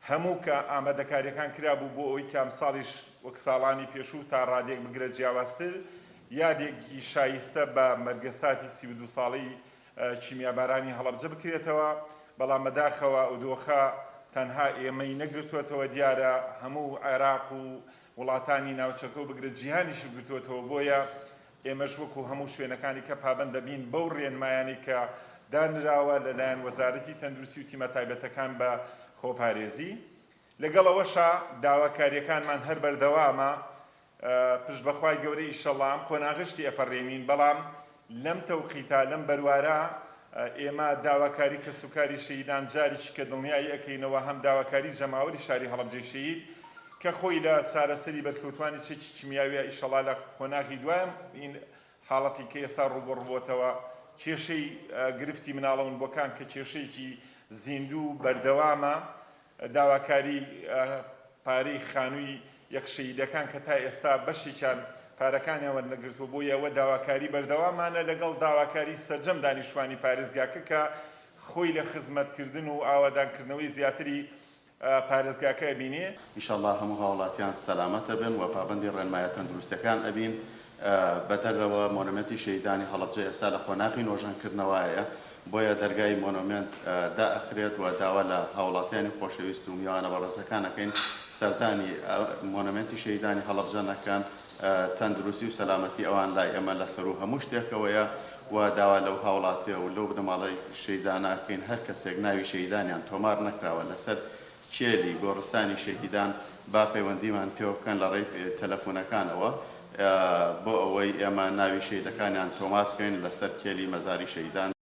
هەموو کە ئامادەکاریەکان کرابوو بۆ ئەوەی کە ئەم ساڵیش وەک ساڵانی پێشوو تا ڕادێک بگرە جیاوازتر یادێکی شایستە بە مەرگەساتی 32 ساڵەی چیمیابارانی هەڵەبجە بکرێتەوە. بەڵام بەداخەوە ئەو دۆخە تەنها ئێمەی نەگرتووەتەوە دیارە هەموو عێراق و وڵاتانی ناوچەکە و بگرە جیهانیش گرتووەتەوە. بۆیە ئێمەش وەکو هەموو شوێنەکانی کە پابەندە بین بەو ڕێنمایانی کە دانراوە لەلایەن وەزارەتی تەندروستی و تیمە تایبەتەکان بە خۆپارێزی. لەگەڵەوەشە داواکاریەکانمان هەر بەردەوامە پشت بەخوای گەورەی ئیشەڵڵا ئەم قۆناغشتی ئەپەڕێنین. بەڵام لەم تەوقیتە لەم بەروارە ئێمە داواکاری کەسوکاری شەهیدان جارێکی کە دڵنیایی ئەەکەینەوە هەم داواکاری جەماوەری شاری هەڵەبجەی شەهید کە خۆی لە چارەسەری بەرکەوتوانی چێکی کیمیاویە ئیشەڵڵا لە قۆناغی دوایەم این حاڵەتی کە ئێستا ڕووبەڕووبۆتەوە کێشەی گرفتی مناڵەونبووەکان کە کێشەیەکی زیندوو بەردەوامە. داواکاری پارەی خانووی یەکشەیدەکان کە تا ئێستا بەشێکیان پارەکانیان نەگرتووە بۆ ئێوە داواکاری بەردەوامانە لەگەڵ داواکاری سەرجەم دانیشتوانی پارێزگاکە کە خۆی لە خزمەتکردن و ئاوادانکردنەوەی زیاتری پارێزگاکە ئەبینێ. ئینشەڵڵا هەموو هاوڵاتیان سەلامەتە بن و پابەندی ڕێنمایە تەندروستیەکان ئەبین. بەدەرەوە مۆنومێنتی شەهیدانی هەڵەبجە ئێستا لە خۆناغی نۆژانکردنەوەیە بۆیە دەرگای مۆنومێنت دائەخرێت و داوا لە هاوڵاتیانی خۆشەویست و میوانە بەڕێزەکانەکەین سەردانی مۆنومێنتی شەهیدانی هەڵەبجە نەکەن. تەندروستی و سەلامەتی ئەوان لای ئەمە لەسەر و هەموو شتێکەوەیە و داوا لەو هاوڵاتیە و لەو بنەماڵی شەهیدانەکەین هەر کەسێک ناوی شەهیدانیان تۆمار نەکراوە لەسەر کێلی گۆڕستانی شەهیدان با پەیوەندیمان پێوە بکەن لە ڕێی تەلەفۆنەکانەوە بۆ ئەوەی ئێمە ناوی شەهیدەکانیان تۆمار بکەین لەسەر کێلی مەزاری شەهیدان.